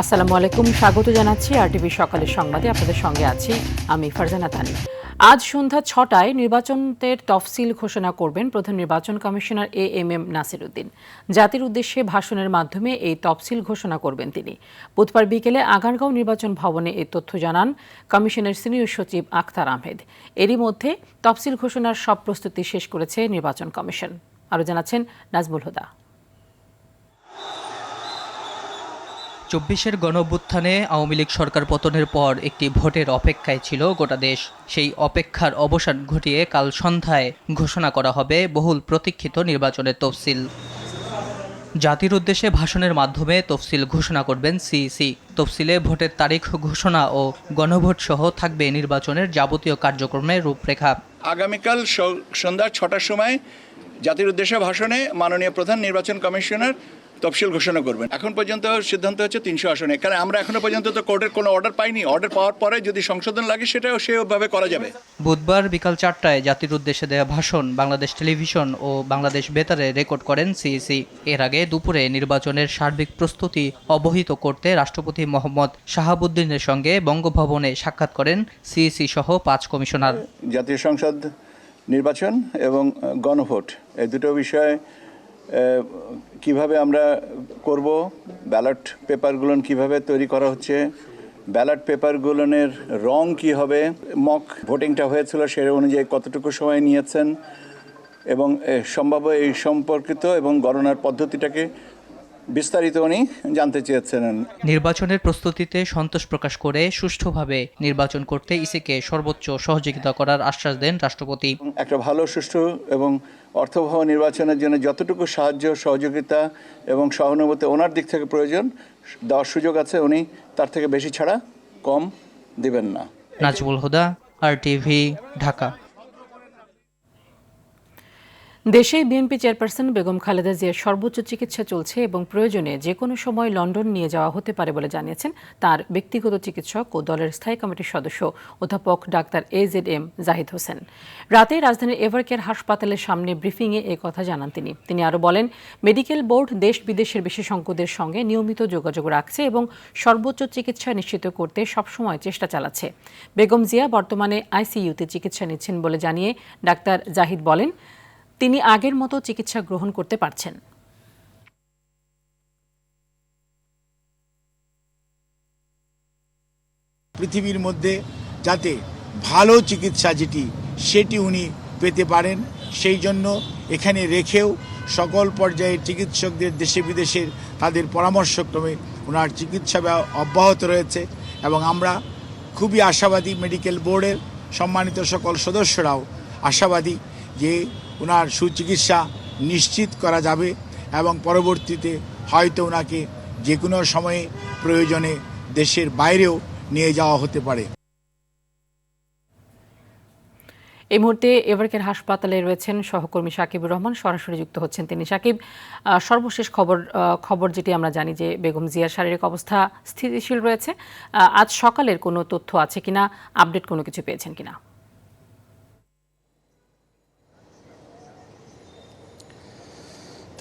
আসসালামু আলাইকুম, স্বাগত জানাচ্ছি আরটিভি সকালের সংবাদে। আপনাদের সঙ্গে আছি আমি ফারজানা তানি। আজ সন্ধ্যা ৬টায় নির্বাচনের তফসিল ঘোষণা করবেন প্রধান নির্বাচন কমিশনার এএমএম নাসির উদ্দিন। জাতির উদ্দেশ্যে ভাষণের মাধ্যমে এই তফসিল ঘোষণা করবেন তিনি। বুধবার বিকেলে আগারগাঁও নির্বাচন ভবনে এই তথ্য জানান কমিশনের সিনিয়র সচিব আখতার আহমেদ। এরই মধ্যে তফসিল ঘোষণার সব প্রস্তুতি শেষ করেছে নির্বাচন কমিশন। আরও জানাচ্ছেন নাজমুল হুদা। ২৪-এর গণঅভ্যুত্থানে আওয়ামী লীগ সরকার পতনের পর একটি ভোটের অপেক্ষায় ছিল গোটা দেশ। সেই অপেক্ষার অবসান ঘটিয়ে কাল সন্ধ্যায় ঘোষণা করা হবে বহুল প্রতীক্ষিত নির্বাচনের তফসিল। জাতির উদ্দেশ্যে ভাষণের মাধ্যমে তফসিল ঘোষণা করবেন সিইসি। তফসিলে ভোটের তারিখ ঘোষণা ও গণভোট সহ থাকবে নির্বাচনের যাবতীয় কার্যক্রমের রূপরেখা। আগামীকাল সন্ধ্যা ৬টার সময় জাতির উদ্দেশ্যে ভাষণে মাননীয় প্রধান নির্বাচন কমিশনার তফসিল ঘোষণা করবেন। এখন পর্যন্ত সিদ্ধান্ত হচ্ছে ৩০০ আসনে, কারণ আমরা এখনো পর্যন্ত তো কোর্টের কোনো অর্ডার পাইনি। অর্ডার পাওয়ার পরে যদি সংশোধন লাগে সেটাও সেভাবে করা যাবে। বুধবার বিকাল ৪টায় জাতির উদ্দেশ্যে দেওয়া ভাষণ বাংলাদেশ টেলিভিশন ও বাংলাদেশ বেতারে রেকর্ড করেন সিইসি। এর আগে দুপুরে নির্বাচনের সার্বিক প্রস্তুতি অবহিত করতে রাষ্ট্রপতি মোহাম্মদ শাহাবুদ্দিনের সঙ্গে বঙ্গভবনে সাক্ষাৎ করেন সিইসি সহ ৫ কমিশনার। জাতীয় সংসদ নির্বাচন এবং গণভোট এই দুটো বিষয়ে কিভাবে আমরা করব, ব্যালট পেপারগুলো কিভাবে তৈরি করা হচ্ছে, ব্যালট পেপারগুলোর রং কি হবে, মক ভোটিংটা হয়েছিল সে অনুযায়ী কতটুকু সময় নিয়েছেন এবং সম্ভাব্য এই সম্পর্কিত এবং গণনার পদ্ধতিটাকে বিস্তারিত উনি জানতে চেয়েছেন। নির্বাচনের প্রস্তুতিতে সন্তোষ প্রকাশ করে সুষ্ঠুভাবে নির্বাচন করতে ইসিকে সর্বোচ্চ সহযোগিতা করার আশ্বাস দেন রাষ্ট্রপতি। একটা ভালো সুষ্ঠু এবং অর্থবহ নির্বাচনের জন্য যতটুকু সাহায্য সহযোগিতা এবং সহানুভূতি ওনার দিক থেকে প্রয়োজন দেওয়ার সুযোগ আছে, উনি তার থেকে বেশি ছাড়া কম দিবেন না। নাজমুল হুদা, আরটিভি, ঢাকা। দেশে বিএনপি চেয়ারপারসন বেগম খালেদা জিয়ার সর্বোচ্চ চিকিৎসা চলছে এবং প্রয়োজনে যে কোনো সময় লন্ডন নিয়ে যাওয়া হতে পারে বলে জানিয়েছেন তার ব্যক্তিগত চিকিৎসক ও দলের স্থায়ী কমিটির সদস্য অধ্যাপক ডাক্তার AZM জাহিদ হোসেন। রাতে রাজধানীর এভারকেয়ার হাসপাতালের সামনে ব্রিফিংয়ে এ কথা জানান তিনি আরও বলেন, মেডিকেল বোর্ড দেশ বিদেশের বিশেষজ্ঞদের সঙ্গে নিয়মিত যোগাযোগ রাখছে এবং সর্বোচ্চ চিকিৎসা নিশ্চিত করতে সবসময় চেষ্টা চালাচ্ছে। বেগম জিয়া বর্তমানে আইসিইউতে চিকিৎসা নিচ্ছেন বলে জানিয়ে ডাক্তার জাহিদ বলেন, তিনি আগের মতো চিকিৎসা গ্রহণ করতে পারছেন। পৃথিবীর মধ্যে যাতে ভালো চিকিৎসা সেটি উনি পেতে পারেন, সেই জন্য এখানে রেখেও সকল পর্যায়ের চিকিৎসকদের দেশে বিদেশের তাদের পরামর্শক্রমে ওনার চিকিৎসা অব্যাহত রয়েছে এবং আমরা খুবই আশাবাদী, মেডিকেল বোর্ডের সম্মানিত সকল সদস্যরাও আশাবাদী যে ওনার সুচিকিৎসা নিশ্চিত করা যাবে এবং পরবর্তীতে হয়তো ওনাকে যে কোনো সময়ে প্রয়োজনে দেশের বাইরেও নিয়ে যাওয়া হতে পারে। এই মুহূর্তে এভারকেয়ার হাসপাতালে রয়েছেন সহকর্মী সাকিবুর রহমান, সরাসরি যুক্ত হচ্ছেন তিনি। সাকিব, সর্বশেষ খবর যেটি আমরা জানি যে বেগম জিয়ার শারীরিক অবস্থা স্থিতিশীল রয়েছে। আজ সকালের কোনো তথ্য আছে কিনা, আপডেট কোনো কিছু পেয়েছেন কিনা?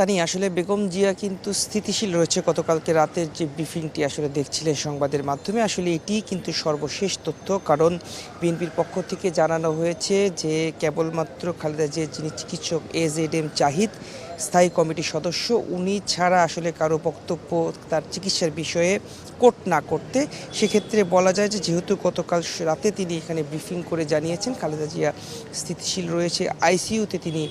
তানি, আসলে বেগম জিয়া কিন্তু স্থিতিশীল রয়েছে। গতকালকে রাতের যে ব্রিফিংটি আসলে দেখছিলেন সংবাদের মাধ্যমে, আসলে এটি কিন্তু সর্বশেষ তথ্য। কারণ বিএনপির পক্ষ থেকে জানানো হয়েছে যে কেবলমাত্র খালেদা জিয়ার যিনি চিকিৎসক AZM জাহিদ স্থায়ী কমিটির সদস্য, উনি ছাড়া আসলে কারো বক্তব্য তার চিকিৎসার বিষয়ে কোট না করতে। সেক্ষেত্রে বলা যায় যে যেহেতু গতকাল রাতে তিনি এখানে ব্রিফিং করে জানিয়েছেন খালেদা জিয়া স্থিতিশীল রয়েছে, আইসিইউতে তিনি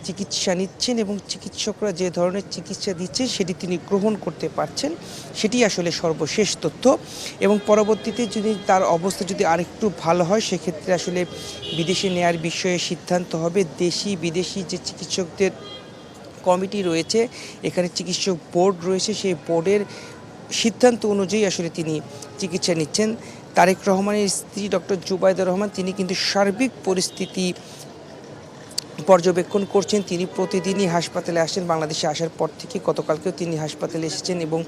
চিকিৎসা নিচ্ছেন এবং চিকিৎসকরা যে ধরনের চিকিৎসা দিচ্ছে সেটি তিনি গ্রহণ করতে পারছেন, সেটি আসলে সর্বশেষ তথ্য। এবং পরবর্তীতে যদি তার অবস্থা যদি আরেকটু ভালো হয় সেক্ষেত্রে আসলে বিদেশে নেয়ার বিষয়ে সিদ্ধান্ত হবে। দেশি বিদেশি যে চিকিৎসকদের কমিটি রয়েছে, এখানে চিকিৎসক বোর্ড রয়েছে, সেই বোর্ডের সিদ্ধান্ত অনুযায়ী আসলে তিনি চিকিৎসা নিচ্ছেন। তারেক রহমানের স্ত্রী ডক্টর জুবাইদা রহমান তিনি কিন্তু সার্বিক পরিস্থিতি পর্যবেক্ষণ করছেন। তিনি প্রতিদিনই হাসপাতালে আসেন, বাংলাদেশে আসার পর থেকে গতকালকেও তিনি হাসপাতালে এসেছেন এবং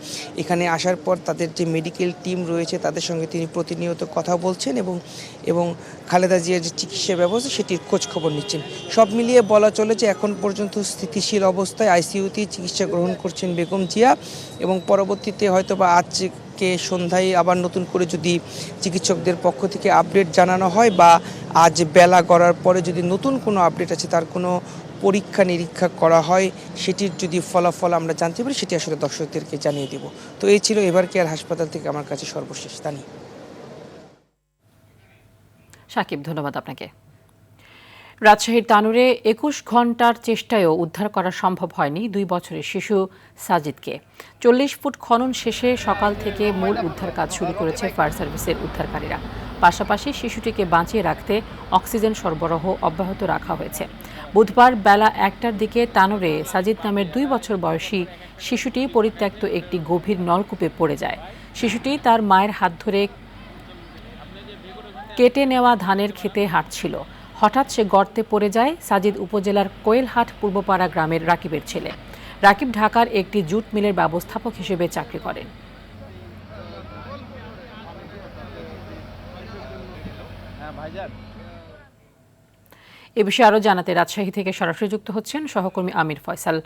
এখানে আসার পর তাদের যে মেডিকেল টিম রয়েছে তাদের সঙ্গে তিনি প্রতিনিয়ত কথা বলছেন এবং খালেদা জিয়ার যে চিকিৎসা ব্যবস্থা সেটির খোঁজ খবর নিচ্ছেন। সব মিলিয়ে বলা চলে যে এখন পর্যন্ত স্থিতিশীল অবস্থায় আইসিইউতে চিকিৎসা গ্রহণ করছেন বেগম জিয়া এবং পরবর্তীতে হয়তোবা আজ কালকে সন্ধ্যায় আবার নতুন করে যদি চিকিৎসকদের পক্ষ থেকে আপডেট জানানো হয় বা আজ বেলা গড়ার পরে যদি নতুন কোনো আপডেট আছে তার কোনো পরীক্ষা নিরীক্ষা করা হয় সেটির যদি ফলাফল আমরা জানতে পারি সেটি আসলে দর্শকদেরকে জানিয়ে দেব। তো এই ছিল এবার কেয়ার হাসপাতাল থেকে আমার কাছে সর্বশেষ তানি। সাকিব, ধন্যবাদ আপনাকে। রাজশাহীর তানুরে ২১ ঘন্টার চেষ্টায়ও উদ্ধার করা সম্ভব হয়নি ২ বছরের শিশু সাজিদকে। ৪০ ফুট খনন শেষে সকাল থেকে মূল উদ্ধার কাজ শুরু করেছে ফায়ার সার্ভিসের উদ্ধারকারীরা। পাশাপাশি শিশুটিকে বাঁচিয়ে রাখতে অক্সিজেন সরবরাহ অব্যাহত রাখা হয়েছে। বুধবার বেলা ১টার দিকে তানুরে সাজিদ নামের ২ বছর বয়সী শিশুটি পরিত্যক্ত একটি গভীর নলকূপে পড়ে যায়। শিশুটি তার মায়ের হাত ধরে কেটে নেওয়া ধানের খেতে হাঁটছিল। হঠাৎ সে গর্তে পড়ে যায়। সাজিদ উপজেলার কোয়েলহাট পূর্বপাড়া গ্রামের রাকিবের ছেলে। রাকিব ঢাকার একটি জুট মিলের ব্যবস্থাপক হিসেবে চাকরি করেন। এ বিষয়ে আরও জানাতে রাজশাহী থেকে সরাসরি যুক্ত হচ্ছেন সহকর্মী আমির ফয়সাল।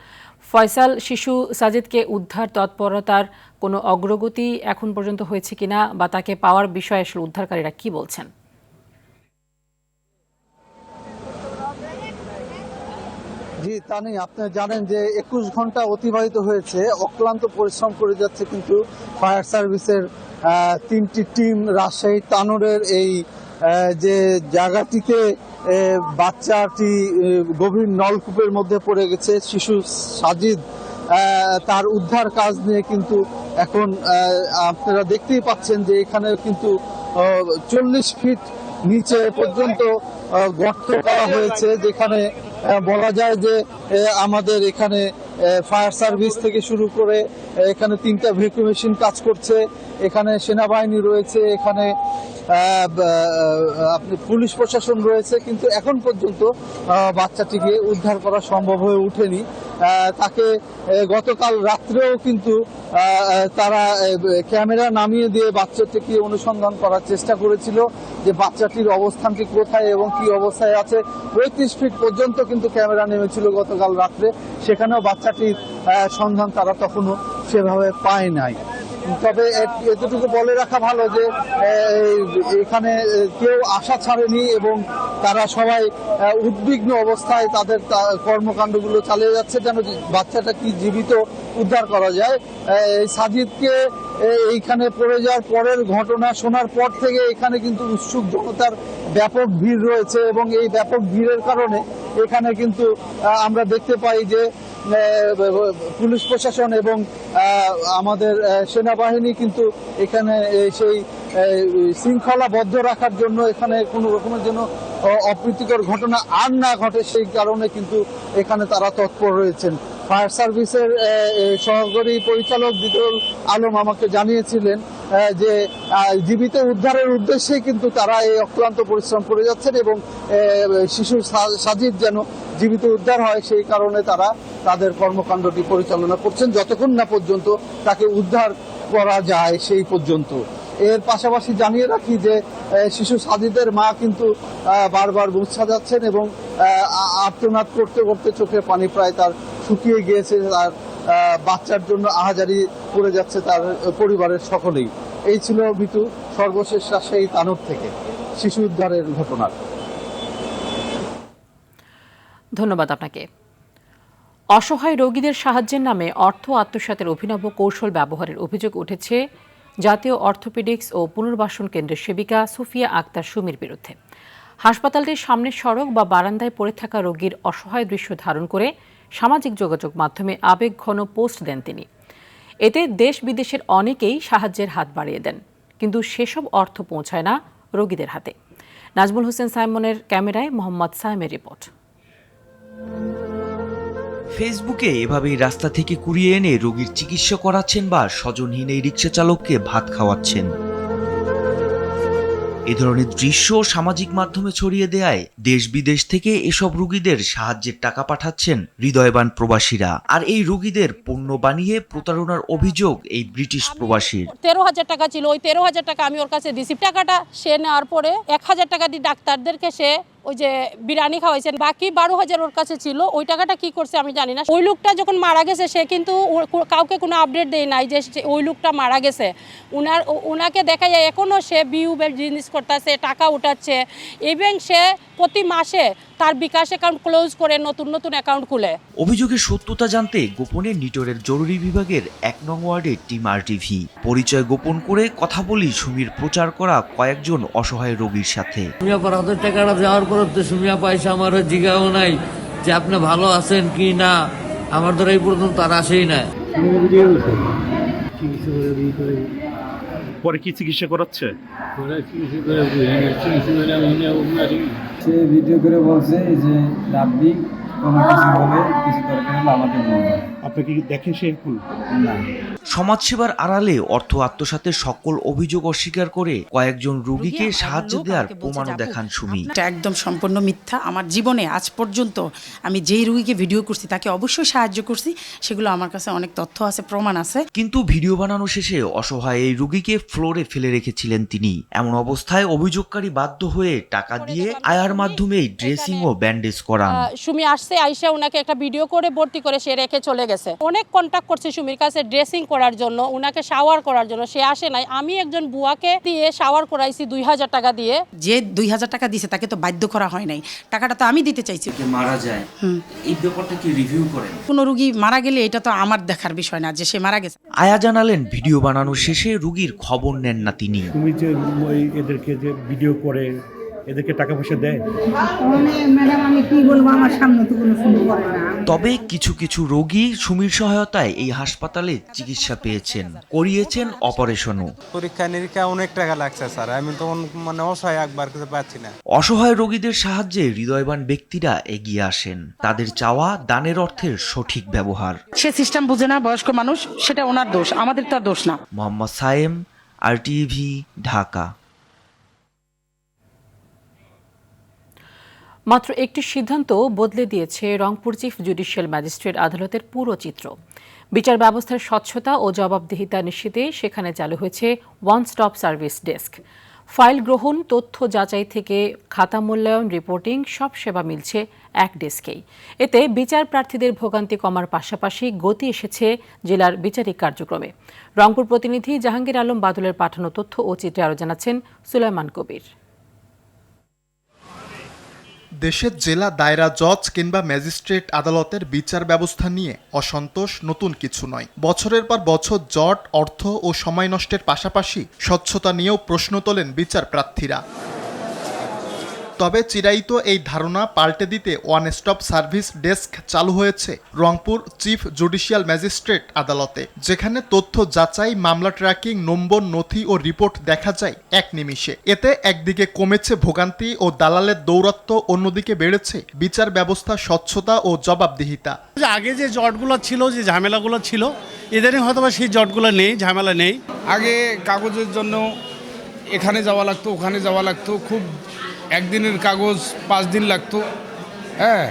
ফয়সাল, শিশু সাজিদকে উদ্ধার তৎপরতার কোনো অগ্রগতি এখন পর্যন্ত হয়েছে কিনা বা তাকে পাওয়ার বিষয়ে আসলে উদ্ধারকারীরা কি বলছেন? জি তানি, আপনি জানেন যে ২১ ঘন্টা অতিবাহিত হয়েছে, অক্লান্ত পরিশ্রম করে যাচ্ছে কিন্তু ফায়ার সার্ভিসের ৩টি টিম রাজশাহী তানোরের এই যে জায়গাটিতে বাচ্চাটি গভীর নলকূপের মধ্যে পড়ে গেছে শিশু সাজিদ, তার উদ্ধার কাজ নিয়ে কিন্তু এখন আপনারা দেখতেই পাচ্ছেন যে এখানে কিন্তু ৪০ ফিট নিচে পর্যন্ত গর্ত করা হয়েছে, যেখানে বলা যায় যে আমাদের এখানে ফায়ার সার্ভিস থেকে শুরু করে এখানে ৩টা ভ্যাকুয়াম মেশিন কাজ করছে, এখানে সেনাবাহিনী রয়েছে, এখানে আপনি পুলিশ প্রশাসন রয়েছে, কিন্তু এখন পর্যন্ত বাচ্চাটিকে উদ্ধার করা সম্ভব হয়ে ওঠেনি। তাকে গতকাল রাত্রেও কিন্তু তারা ক্যামেরা নামিয়ে দিয়ে বাচ্চাটিকে অনুসন্ধান করার চেষ্টা করেছিল যে বাচ্চাটির অবস্থানটি কোথায় এবং কি অবস্থায় আছে। ৩৫ ফিট পর্যন্ত কিন্তু ক্যামেরা নেমেছিল গতকাল রাত্রে, সেখানেও বাচ্চাটির সন্ধান তারা তখনও সেভাবে পায় নাই। তবে এতটুকু বলে রাখা ভালো যে এখানে কেউ আশা ছাড়েনি এবং তারা সবাই উদ্বিগ্ন অবস্থায় তাদের কর্মকাণ্ডগুলো চালিয়ে যাচ্ছে যেন বাচ্চাটা কি জীবিত উদ্ধার করা যায়। সাজিদকে এইখানে পড়ে যাওয়ার পরের ঘটনা শোনার পর থেকে এখানে কিন্তু উৎসুক জনতার ব্যাপক ভিড় রয়েছে এবং এই ব্যাপক ভিড়ের কারণে এখানে কিন্তু আমরা দেখতে পাই যে পুলিশ প্রশাসন এবং আমাদের সেনাবাহিনী কিন্তু এখানে সেই শৃঙ্খলাবদ্ধ রাখার জন্য এখানে কোনো রকমের জন্য অপ্রীতিকর ঘটনা আর না ঘটে সেই কারণে কিন্তু এখানে তারা তৎপর রয়েছেন। ফায়ার সার্ভিসের সহকারী পরিচালক দিদুল আলম আমাকে জানিয়েছিলেন যে জীবিত উদ্ধারের উদ্দেশ্যেই কিন্তু তারা এই অক্লান্ত পরিশ্রম করে যাচ্ছেন এবং শিশু সাজিদ যেন জীবিত উদ্ধার হয় সেই কারণে তারা তাদের কর্মকাণ্ডটি পরিচালনা করছেন যতক্ষণ না পর্যন্ত তাকে উদ্ধার করা যায় সেই পর্যন্ত। এর পাশাপাশি জানিয়ে রাখি যে শিশু সাজিদের মা কিন্তু বারবার বুঝা যাচ্ছেন এবং আর্তনাদ করতে করতে চোখের পানি প্রায় তার শুকিয়ে গিয়েছে, তার বাচ্চার জন্য আহাজারি করে যাচ্ছে তার পরিবারের সকলেই। এই ছিল মিতু সর্বশেষ রাজশাহী তানোর থেকে শিশু উদ্ধারের ঘটনার। ধন্যবাদ আপনাকে। অসহায় রোগীদের সাহায্যের নামে অর্থ আত্মসাতের অভিনব কৌশল ব্যবহারের অভিযোগ উঠেছে জাতীয় অর্থোপেডিক্স ও পুনর্বাসন কেন্দ্রের সেবিকা সুফিয়া আক্তার সুমির বিরুদ্ধে। হাসপাতালটির সামনের সড়ক বা বারান্দায় পড়ে থাকা রোগীর অসহায় দৃশ্য ধারণ করে সামাজিক যোগাযোগ মাধ্যমে আবেগঘন পোস্ট দেন তিনি। এতে দেশ বিদেশের অনেকেই সাহায্যের হাত বাড়িয়ে দেন, কিন্তু সেসব অর্থ পৌঁছায় না রোগীদের হাতে। নাজমুল হোসেন সাইমনের ক্যামেরায় মোহাম্মদ সাইমের রিপোর্ট। ফেসবুকে এভাবেই রাস্তা থেকে কুড়িয়ে এনে রোগীর চিকিৎসা করাচ্ছেন বা স্বজনহীন এই রিকশা চালককে ভাত খাওয়াচ্ছেন। এ ধরনের দৃশ্য সামাজিক মাধ্যমে ছড়িয়ে দেয় দেশ বিদেশ থেকে এসব রোগীদের সাহায্যের টাকা পাঠাচ্ছেন হৃদয়বান প্রবাসীরা। আর এই রোগীদের পণ্য বানিয়ে প্রতারণার অভিযোগ এই ব্রিটিশ প্রবাসীর। 13,000 টাকা ছিল, ওই 13,000 টাকা আমি ওর কাছে দিছি। টাকাটা সে নেওয়ার পরে 1,000 টাকা দিয়ে ডাক্তারদেরকে সে ওই যে বিরিয়ানি খাওয়াইছেন, বাকি 12,000 ওর কাছে ছিল। ওই টাকাটা কি করছে আমি জানি না। ওই লোকটা যখন মারা গেছে সে কিন্তু কাউকে কোনো আপডেট দেয় নাই যে ওই লোকটা মারা গেছে। ওনাকে দেখা যায় এখনও সে বিউ বিজনেস করতেছে, টাকা উঠাচ্ছে, এবং সে প্রতি মাসে তার বিকাশ অ্যাকাউন্ট ক্লোজ করে নতুন নতুন অ্যাকাউন্ট খুলে। অভিযোগের সত্যতা জানতে গোপনে নিটোরের জরুরি বিভাগের 1 নং ওয়ার্ডে টিম RTV পরিচয় গোপন করে কথা বলি সুমির প্রচার করা কয়েকজন অসহায় রোগীর সাথে। সুমিয়া 5,000 টাকাটা দেওয়ার পর তো সুমিয়া পয়সা আমার জিগাও নাই যে আপনি ভালো আছেন কি না, আমার দ্বারা এই পর্যন্ত তার আসেই না। পরে কি চিকিৎসা করাচ্ছে? সে ভিডিও করে বলছে যে রাব্বি কোনো কিছু বলে কিছু দরকার হলে আমাকে বলবে। আপনি কি দেখেন সে এখন? না। সমাজসেবার আড়ালে অর্থ আত্মসাতের সকল অভিযোগ অস্বীকার করে কয়েকজন রোগীকে সাহায্য দেওয়ার প্রমাণও দেখান সুমি। এটা একদম সম্পূর্ণ মিথ্যা। আমার জীবনে আজ পর্যন্ত আমি যেই রোগীকে ভিডিও করছি তাকে অবশ্যই সাহায্য করছি, সেগুলো আমার কাছে অনেক তথ্য আছে, প্রমাণ আছে। কিন্তু ভিডিও বানানো শেষে অসহায় এই রোগীকে ফ্লোরে ফেলে রেখেছিলেন তিনি। এমন অবস্থায় অভিযোগকারী বাধ্য হয়ে টাকা দিয়ে আয়ার মাধ্যমেই ড্রেসিং ও ব্যান্ডেজ করান। সুমি আসছে, আইসা ওনাকে একটা ভিডিও করে ভর্তি করে সে রেখে চলে গেছে। অনেক কন্ট্যাক্ট করছে সুমির কাছে ড্রেসিং করার জন্য, ওনাকে শাওয়ার করার জন্য, সে আসে নাই। আমি একজন বুয়াকে দিয়ে শাওয়ার করাইছি 2,000 টাকা দিয়ে। যে 2,000 টাকা দিয়েছে তাকে তো বাধ্য করা হয় নাই, টাকাটা তো আমি দিতে চাইছি। মারা যায়, এই ব্যাপারটা কি রিভিউ করেন? কোনো রোগী মারা গেলে এটা তো আমার দেখার বিষয় না যে সে মারা গেছে। আয়া জানালেন ভিডিও বানানো শেষে রোগীর খবর নেন না তিনি। তুমি যে এদেরকে যে ভিডিও করে এদেরকে টাকা পয়সা দেয়? ম্যাডাম আমি কি বলবো, আমার সামনে তো কোনো শুরু করে না। তবে কিছু কিছু রোগী সুমির সহায়তায় এই হাসপাতালে চিকিৎসা পেয়েছেন, করিয়েছেন অপারেশনও। পরীক্ষা নিরীক্ষা অনেক টাকা লাগছে স্যার, আমি তখন অসহায় একবার কিছু পাচ্ছি না। অসহায় রোগীদের সাহায্যে হৃদয়বান ব্যক্তিরা এগিয়ে আসেন। তাদের চাওয়া দানের অর্থের সঠিক ব্যবহার। সে সিস্টেম বুঝে না, বয়স্ক মানুষ, সেটা ওনার দোষ, আমাদের তার দোষ না। মোহাম্মদ সায়েম, RTV, ঢাকা। মাত্র একটি সিদ্ধান্ত বদলে দিয়েছে রংপুর চিফ জুডিশিয়াল ম্যাজিস্ট্রেট আদালতের পুরো চিত্র। বিচার ব্যবস্থার স্বচ্ছতা ও জবাবদিহিতা নিশ্চিতে সেখানে চালু হয়েছে one stop service desk. File গ্রহণ, তথ্য যাচাই থেকে খাতা মূল্যায়ন, রিপোর্টিং সব সেবা মিলছে এক ডেস্কেই। এতে বিচার প্রার্থীদের ভোগান্তি কমার পাশাপাশি গতি এসেছে জেলার বিচারিক কার্যক্রমে। রংপুর প্রতিনিধি জাহাঙ্গীর আলম বাদলের পাঠানো তথ্য ও চিত্রে আরও জানাচ্ছেন সুলাইমান কবির। দেশের জেলা দায়রা জজ কিংবা ম্যাজিস্ট্রেট আদালতের বিচার ব্যবস্থা নিয়ে অসন্তোষ নতুন কিছু নয়। বছরের পর বছর জট, অর্থ ও সময় নষ্টের পাশাপাশি স্বচ্ছতা নিয়েও প্রশ্ন তোলেন বিচার প্রার্থীরা। তবে চিরায়ত এই ধারণা পাল্টে দিতে ওয়ান স্টপ সার্ভিস ডেস্ক চালু হয়েছে রংপুর চিফ জুডিশিয়াল ম্যাজিস্ট্রেট আদালতে, যেখানে তথ্য যাচাই, মামলা ট্র্যাকিং, নম্বর, নথি ও রিপোর্ট দেখা যায় এক নিমিষে। এতে একদিকে কমেছে ভোগান্তি ও দালালের দৌরাত্ম্য, অন্যদিকে বেড়েছে বিচার ব্যবস্থার স্বচ্ছতা ও জবাবদিহিতা। আগে যে জটগুলো ছিল, যে ঝামেলাগুলো ছিল, ইদানিং হয়তো সেই জটগুলো নেই, ঝামেলা নেই। আগে কাগজের জন্য এখানে যাওয়া লাগতো, ওখানে যাওয়া লাগতো, খুব একদিনের কাগজ 5 দিন লাগতো। হ্যাঁ,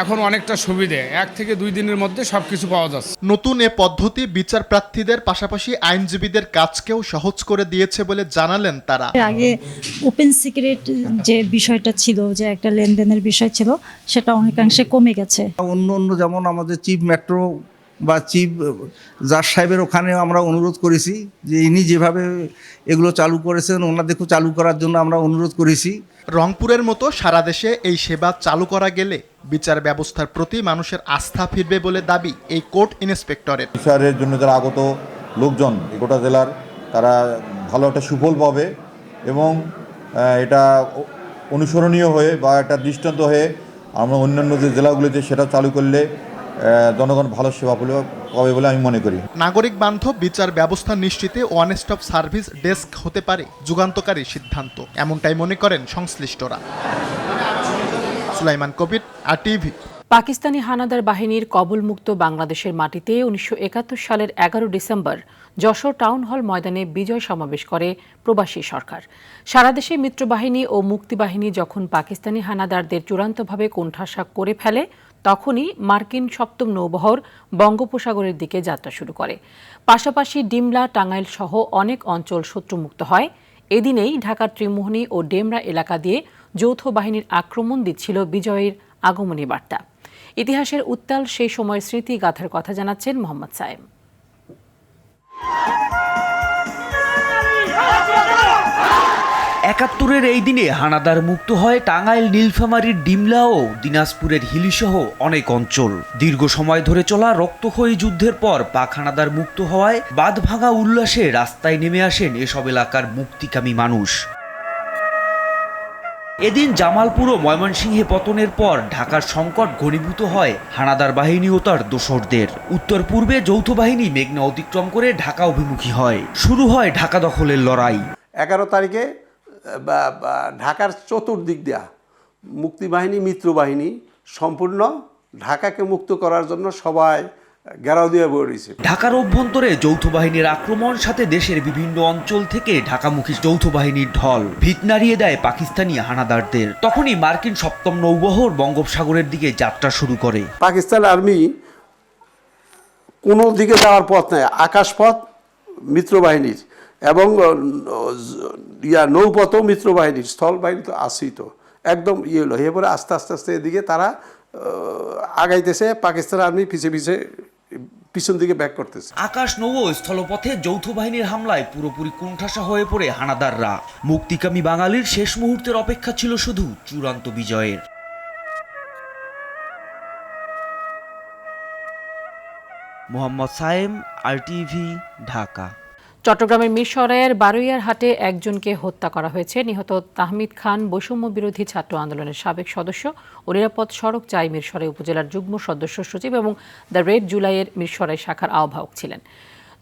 এখন অনেকটা সুবিধে, 1 থেকে 2 দিনের মধ্যে সবকিছু পাওয়া যাচ্ছে। নতুন এ পদ্ধতি বিচার প্রার্থীদের পাশাপাশি আইনজীবীদের কাজকেও সহজ করে দিয়েছে বলে জানালেন তারা। আগে ওপেন সিক্রেট যে বিষয়টা ছিল, যে একটা লেনদেনের বিষয় ছিল, সেটা অনেকাংশে কমে গেছে। অন্য যেমন আমাদের চিফ মেট্রো বা চিফ জাজ সাহেবের ওখানে আমরা অনুরোধ করেছি যে ইনি যেভাবে এগুলো চালু করেছেন ওনাদেরকেও চালু করার জন্য আমরা অনুরোধ করেছি। রংপুরের মতো সারা দেশে এই সেবা চালু করা গেলে বিচার ব্যবস্থার প্রতি মানুষের আস্থা ফিরবে বলে দাবি এই কোর্ট ইন্সপেক্টরের। বিচারের জন্য যারা আগত লোকজন গোটা জেলার, তারা ভালো একটা সুফল পাবে এবং এটা অনুসরণীয় হয়ে বা একটা দৃষ্টান্ত হয়ে আমরা অন্যান্য যে জেলাগুলিতে সেটা চালু করলে জনগণ ভালো সেবা পাবে বলে আমি মনে করি। নাগরিক বান্ধব বিচার ব্যবস্থা নিশ্চিতে ওয়ান স্টপ সার্ভিস ডেস্ক হতে পারে যুগান্তকারী সিদ্ধান্ত, এমনটাই মনে করেন সংশ্লিষ্টরা। সুলাইমান কবির, RTV। পাকিস্তানি হানাদার বাহিনীর কবলমুক্ত বাংলাদেশের মাটিতে 1971 সালের 11 ডিসেম্বর যশোর টাউন হল ময়দানে বিজয় সমাবেশ করে প্রবাসী সরকার। সারা দেশে মিত্রবাহিনী ও মুক্তিবাহিনী যখন পাকিস্তানি হানাদারদের চূড়ান্তভাবে কোণঠাসা করে ফেলে, তখনই মার্কিন 7ম নৌবহর বঙ্গোপসাগরের দিকে যাত্রা শুরু করে। পাশাপাশি ডিমলা, টাঙ্গাইল সহ অনেক অঞ্চল শত্রুমুক্ত হয়। এদিনেই ঢাকার ত্রিমোহনী ও ডেমরা এলাকা দিয়ে যৌথ বাহিনীর আক্রমণ দিচ্ছিল বিজয়ের আগমনী বার্তা। ইতিহাসের উত্তাল সেই সময়ের স্মৃতি গাথার কথা জানাচ্ছেন মোহাম্মদ সায়েম। ৭১-এর এই দিনে হানাদার মুক্ত হয় টাঙ্গাইল, নীলফামারীর ডিমলা ও দিনাজপুরের হিলিসহ অনেক অঞ্চল। দীর্ঘ সময় ধরে চলা রক্তক্ষয়ী যুদ্ধের পর পাক হানাদার মুক্ত হওয়ায় বাঁধভাঙা উল্লাসে রাস্তায় নেমে আসেন এসব এলাকার মুক্তিকামী মানুষ। এদিন জামালপুর ও ময়মনসিংহে পতনের পর ঢাকার সংকট ঘনীভূত হয় হানাদার বাহিনী ও তার দোসরদের। উত্তর পূর্বে যৌথ বাহিনী মেঘনা অতিক্রম করে ঢাকা অভিমুখী হয়। শুরু হয় ঢাকা দখলের লড়াই। 11 তারিখে ঢাকার চতুর্দিক দেয়া মুক্তিবাহিনী, মিত্রবাহিনী সম্পূর্ণ ঢাকাকে মুক্ত করার জন্য সবাই ঘেরাও দিয়ে বেরিয়েছে। ঢাকার অভ্যন্তরে যৌথ বাহিনীর আক্রমণ, সাথে দেশের বিভিন্ন অঞ্চল থেকে ঢাকামুখী যৌথ বাহিনীর ঢল ভিত নাড়িয়ে দেয় পাকিস্তানি হানাদারদের। তখনই মার্কিন ৭ম নৌবহর বঙ্গোপসাগরের দিকে যাত্রা শুরু করে। পাকিস্তান আর্মি কোনো দিকে যাওয়ার পথ নেই, আকাশপথ মিত্রবাহিনীর এবং নৌপথও মিত্রবাহিনীর, স্থল বাহিনী তো আসেই, তো একদম হলো। এরপরে আস্তে আস্তে আস্তে এদিকে তারা আগাইতেছে, পাকিস্তান আর্মি পিছন দিকে ব্যাক করতেছে। আকাশ, নৌ ও স্থলপথে যৌথ বাহিনীর হামলায় পুরোপুরি কোণঠাসা হয়ে পড়ে হানাদাররা। মুক্তিকামী বাঙালির শেষ মুহূর্তের অপেক্ষা ছিল শুধু চূড়ান্ত বিজয়ের। মোহাম্মদ সায়েম, RTV, ঢাকা। চট্টগ্রামের মিরসরাইয়ের বারুইয়ার হাটে একজনকে হত্যা করা হয়েছে। নিহত তাহমিদ খান বৈষম্য বিরোধী ছাত্র আন্দোলনের সাবেক সদস্য ও নিরাপদ সড়ক চাই মিরসরাই উপজেলার যুগ্ম সদস্য সচিব এবং দ্য রেড জুলাইয়ের মিরসরাই শাখার আহ্বায়ক ছিলেন।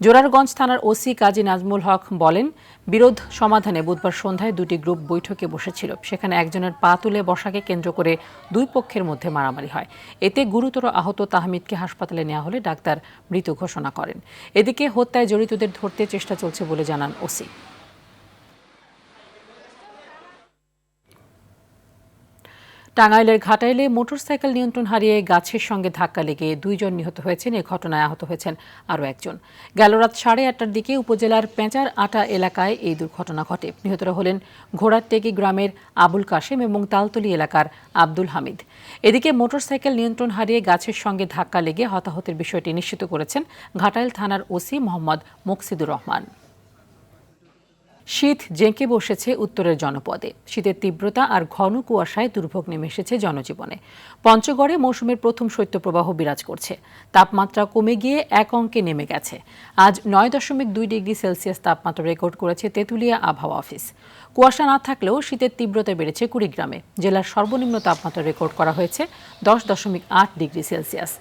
জোরারগঞ্জ থানার ওসি কাজী নাজমুল হক বলেন, বিরোধ সমাধানে বুধবার সন্ধ্যায় দুটি গ্রুপ বৈঠকে বসেছিল। সেখানে একজনের পা তুলে বসাকে কেন্দ্র করে দুই পক্ষের মধ্যে মারামারি হয়। এতে গুরুতর আহত তাহমিদকে হাসপাতালে নেওয়া হলে ডাক্তার মৃত ঘোষণা করেন। এদিকে হত্যায় জড়িতদের ধরতে চেষ্টা চলছে বলে জানান ওসি। টাঙ্গাইলের ঘাটাইলে মোটরসাইকেল নিয়ন্ত্রণ হারিয়ে গাছের সঙ্গে ধাক্কা লেগে 2 জন নিহত হয়েছেন। এই ঘটনায় আহত হয়েছেন আরও একজন। গেল রাত 8:30টার দিকে উপজেলার পেঁচার আটা এলাকায় এই দুর্ঘটনা ঘটে। নিহতরা হলেন ঘোড়ারটেকি গ্রামের আবুল কাশেম এবং তালতলি এলাকার আব্দুল হামিদ। এদিকে মোটরসাইকেল নিয়ন্ত্রণ হারিয়ে গাছের সঙ্গে ধাক্কা লেগে হতাহতের বিষয়টি নিশ্চিত করেছেন ঘাটাইল থানার ওসি মোহাম্মদ মুকসিদুর রহমান। শীত জেঁকে বসেছে উত্তরের জনপদে। শীতের তীব্রতা আর ঘন কুয়াশায় দুর্ভোগ নেমে এসেছে জনজীবনে। পঞ্চগড়ে মৌসুমের প্রথম শৈত্যপ্রবাহ বিরাজ করছে। তাপমাত্রা কমে গিয়ে 1 অঙ্কে নেমে গেছে। আজ 9.2 ডিগ্রি সেলসিয়াস তাপমাত্রা রেকর্ড করেছে তেঁতুলিয়া আবহাওয়া অফিস। কুয়াশা না থাকলেও শীতের তীব্রতা বেড়েছে কুড়িগ্রামে। জেলার সর্বনিম্ন তাপমাত্রা রেকর্ড করা হয়েছে 10.8 ডিগ্রি সেলসিয়াস।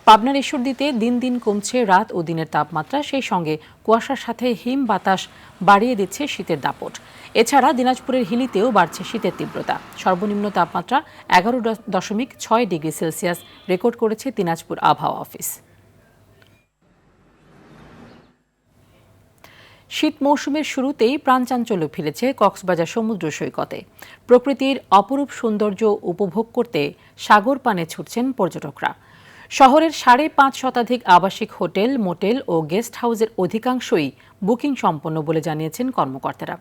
পাবনার ঈশ্বরদীতে দিন দিন কমছে রাত ও দিনের তাপমাত্রা। সেই সঙ্গে কুয়াশার সাথে হিম বাতাস বাড়িয়ে দিচ্ছে শীতের দাপট। এছাড়া দিনাজপুরের হিলিতেও বাড়ছে শীতের তীব্রতা। সর্বনিম্ন তাপমাত্রা 11.6 ডিগ্রি সেলসিয়াস রেকর্ড করেছে দিনাজপুর আবহাওয়া অফিস। শীত মৌসুমের শুরুতেই প্রাণচাঞ্চল্য ফিরেছে কক্সবাজার সমুদ্র সৈকতে। প্রকৃতির অপরূপ সৌন্দর্য উপভোগ করতে সাগর পানে ছুটছেন পর্যটকরা। শহরের 5.5 শতাধিক আবাসিক হোটেল, মোটেল ও গেস্ট হাউসের অধিকাংশই বুকিং সম্পন্ন বলে জানিয়েছেন কর্মকর্তারা।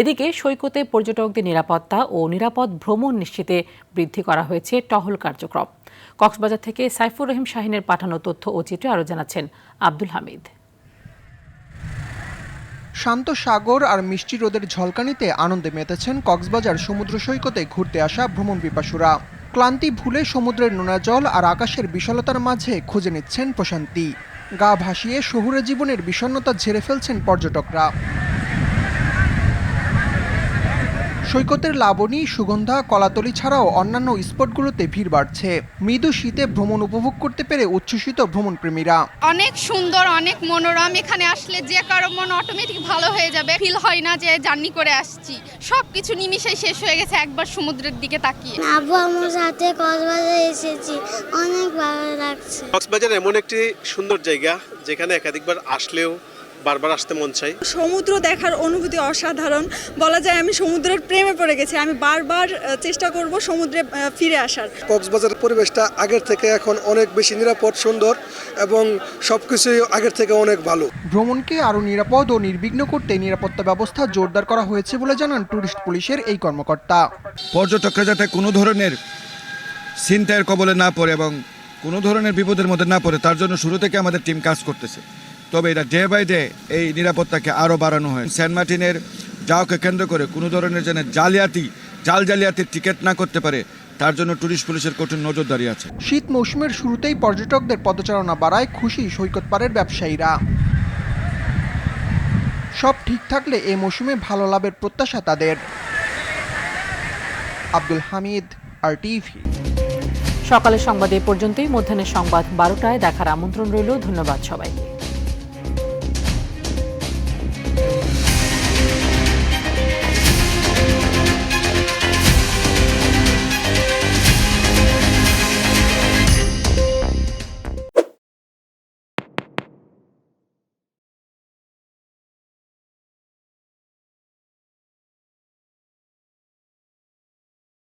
এদিকে সৈকতে পর্যটকদের নিরাপত্তা ও নিরাপদ ভ্রমণ নিশ্চিতে বৃদ্ধি করা হয়েছে টহল কার্যক্রম। কক্সবাজার থেকে সাইফুর রহিম শাহিনের পাঠানো তথ্য ও চিত্রে আরও জানাচ্ছেন আব্দুল হামিদ। শান্ত সাগর আর মিষ্টি রোদের ঝলকানিতে আনন্দে মেতেছেন কক্সবাজার সমুদ্র সৈকতে ঘুরতে আসা ভ্রমণ পিপাসুরা। ক্লান্তি ভুলে সমুদ্রের নোনা জল আর আকাশের বিশালতার মাঝে খুঁজে নিচ্ছেন প্রশান্তি। গা ভাসিয়ে শহুরে জীবনের বিষণ্ণতা ঝেড়ে ফেলছেন পর্যটকরা। সৈকতের লাবণী, সুগন্ধা, কলাতলি ছাড়াও অন্যান্য স্পটগুলোতে ভিড় বাড়ছে। মৃদু শীতে ভ্রমণ উপভোগ করতে পেরে উচ্ছ্বসিত ভ্রমণপ্রেমীরা। অনেক সুন্দর, অনেক মনোরম। এখানে আসলে যে কারো মন অটোমেটিক ভালো হয়ে যাবে। ফিল হয় না যে জার্নি করে আসছি, সবকিছু নিমিশে শেষ হয়ে গেছে একবার সমুদ্রের দিকে তাকিয়ে। আব্বু আমার সাথে কক্সবাজার এসেছি, অনেক ভালো লাগছে। কক্সবাজার এমন একটি সুন্দর জায়গা যেখানে একাধিকবার আসলেও বারবার আসতে মন চাই। সমুদ্র দেখার অনুভূতি অসাধারণ, বলা যায় আমি সমুদ্রের প্রেমে পড়ে গেছি। আমি বারবার চেষ্টা করব সমুদ্রে ফিরে আসার। কক্সবাজারের পরিবেশটা আগের থেকে এখন অনেক বেশি নিরাপদ, সুন্দর এবং সবকিছুই আগের থেকে অনেক ভালো। ভ্রমণকে আরও নিরাপদ ও নির্বিঘ্ন করতে নিরাপত্তা ব্যবস্থা জোরদার করা হয়েছে বলে জানান ট্যুরিস্ট পুলিশের এই কর্মকর্তা। পর্যটকরা যাতে কোনো ধরনের ছিনতাইয়ের কবলে না পড়ে এবং কোনো ধরনের বিপদের মধ্যে না পড়ে তার জন্য শুরু থেকে আমাদের টিম কাজ করতেছে। তবে এটা ডে বাই ডে এই নিরাপত্তাকে আরও বাড়ানো হয়। সেন্ট মার্টিনের যাওকে কেন্দ্র করে কোনো ধরনের যেন জালিয়াতির টিকিট না করতে পারে তার জন্য ট্যুরিস্ট পুলিশের কঠিন নজরদারি আছে। শীত মৌসুমের শুরুতেই পর্যটকদের পদচারণা বাড়ায় খুশি সৈকত পাড়ের ব্যবসায়ীরা। সব ঠিক থাকলে এই মৌসুমে ভালো লাভের প্রত্যাশা তাদের। আব্দুল হামিদ, RTV। সকালের সংবাদ এ পর্যন্তই। মধ্যাহ্নের সংবাদ 12টায় দেখার আমন্ত্রণ রইল। ধন্যবাদ সবাইকে।